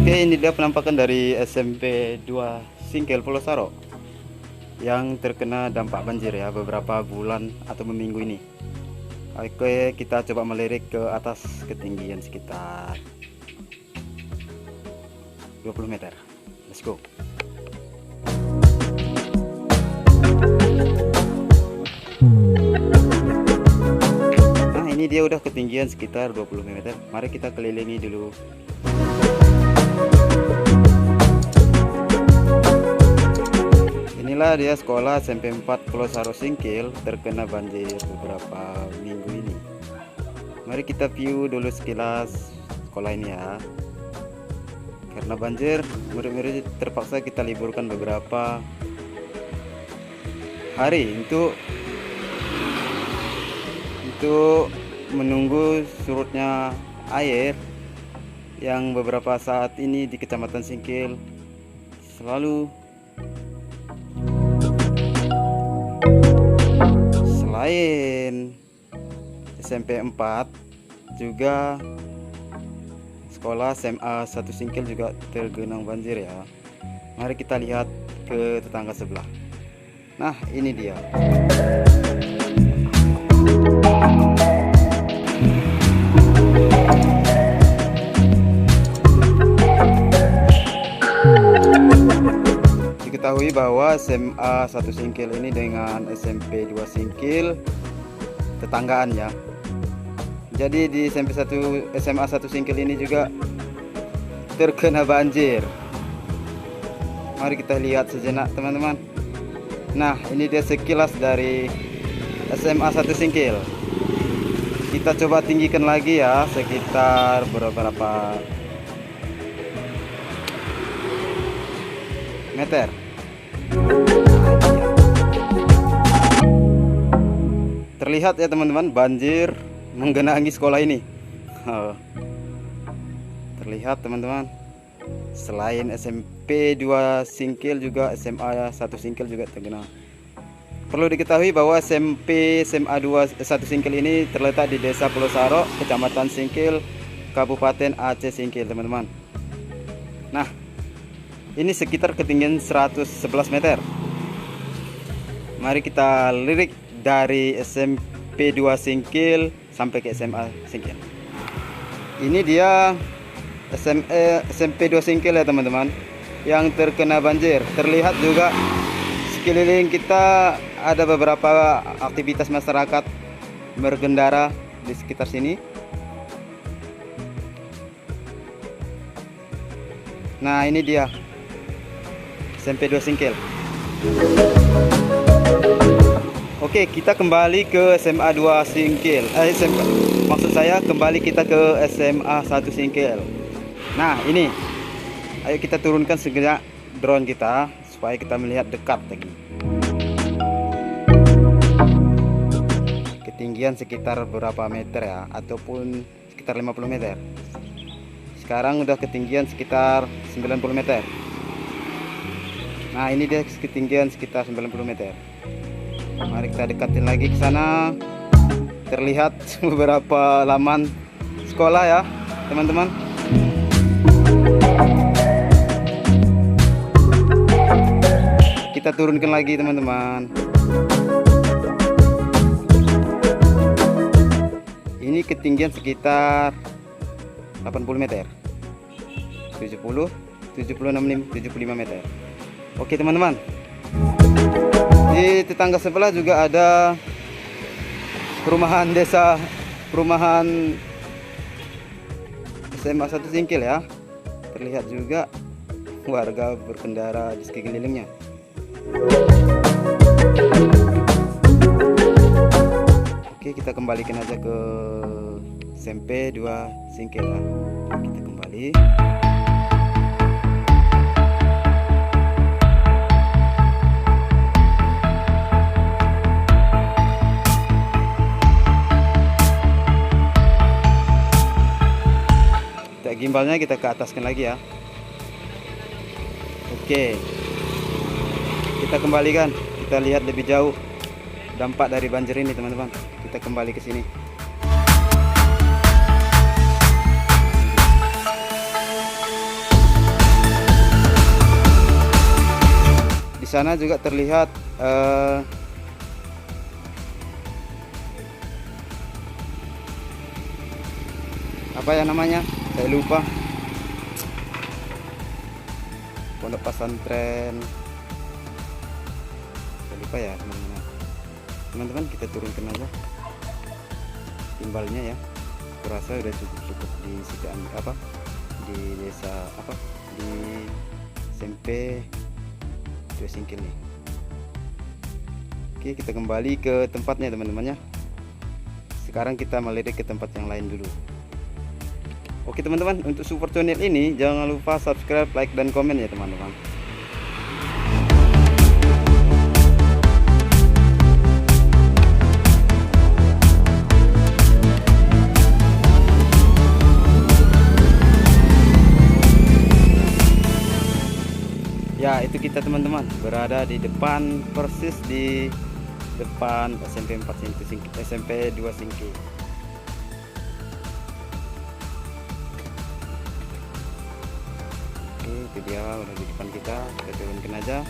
Oke, ini dia penampakan dari SMP 2 Singkil Pulau Saro yang terkena dampak banjir ya beberapa bulan atau minggu ini. Oke, kita coba melirik ke atas ketinggian sekitar 20 meter. Let's go. Nah, ini dia udah ketinggian sekitar 20 meter. Mari kita kelilingi dulu. Inilah dia sekolah SMP 4 Pulau Saro Singkil terkena banjir beberapa minggu ini. Mari kita view dulu sekilas sekolah ini ya. Karena banjir, murid-murid terpaksa kita liburkan beberapa hari untuk menunggu surutnya air yang beberapa saat ini di Kecamatan Singkil selain SMP 4 juga sekolah SMA 1 Singkil juga tergenang banjir ya. Mari kita lihat ke tetangga sebelah. Nah, ini dia. Diketahui bahwa SMA 1 Singkil ini dengan SMP 2 Singkil tetanggaan ya. Jadi di SMA 1 Singkil ini juga terkena banjir. Mari kita lihat sejenak teman-teman. Nah, ini dia sekilas dari SMA 1 Singkil. Kita coba tinggikan lagi ya, sekitar beberapa meter. Terlihat ya teman-teman, banjir menggenangi sekolah ini. Terlihat teman-teman, selain SMP 2 Singkil juga SMA 1 Singkil juga tergenang. Perlu diketahui bahwa SMP SMA 1 Singkil ini terletak di Desa Pulau Saro, Kecamatan Singkil, Kabupaten Aceh Singkil teman-teman. Nah, ini sekitar ketinggian 111 meter. Mari kita lirik dari SMP 2 Singkil sampai ke SMA Singkil. Ini dia SMP 2 Singkil ya teman-teman, yang terkena banjir. Terlihat juga sekeliling kita ada beberapa aktivitas masyarakat berkendara di sekitar sini. Nah, ini dia SMP 2 Singkil. Oke, kita kembali ke SMA 2 Singkil. Maksud saya kembali kita ke SMA 1 Singkil. Nah, ini. Ayo kita turunkan segera drone kita supaya kita melihat dekat lagi. Ketinggian sekitar berapa meter ya, ataupun sekitar 50 meter. Sekarang udah ketinggian sekitar 90 meter. Nah, ini dia ketinggian sekitar 90 meter. Mari kita dekatin lagi ke sana. Terlihat beberapa halaman sekolah ya, teman-teman. Kita turunkan lagi, teman-teman. Ini ketinggian sekitar 80 meter. 70, 76, 75 meter. Oke, teman-teman. Di tetangga sebelah juga ada perumahan SMA 1 Singkil ya. Terlihat juga warga berkendara di sekelilingnya. Oke, kita kembalikan aja ke SMP 2 Singkil ya. Kita kembali. Gimbalnya kita ke ataskan lagi ya. Oke, kita kembalikan, kita lihat lebih jauh dampak dari banjir ini teman-teman. Kita kembali ke sini. sana juga terlihat apa ya namanya, saya lupa, pondok pesantren, saya lupa ya teman-teman. Teman-teman, kita turunkan aja timbalnya ya. Kurasa udah cukup di sekian apa, di desa apa, di SMP 2 Singkil nih. Oke, kita kembali ke tempatnya teman-teman ya. Sekarang kita melirik ke tempat yang lain dulu. Oke teman-teman, untuk support channel ini jangan lupa subscribe, like, dan komen ya teman-teman. Ya, itu kita teman-teman berada di depan, persis di depan SMP 4 Singkil, SMP 2 Singkil. Oke, itu dia udah di depan kita turunkan aja.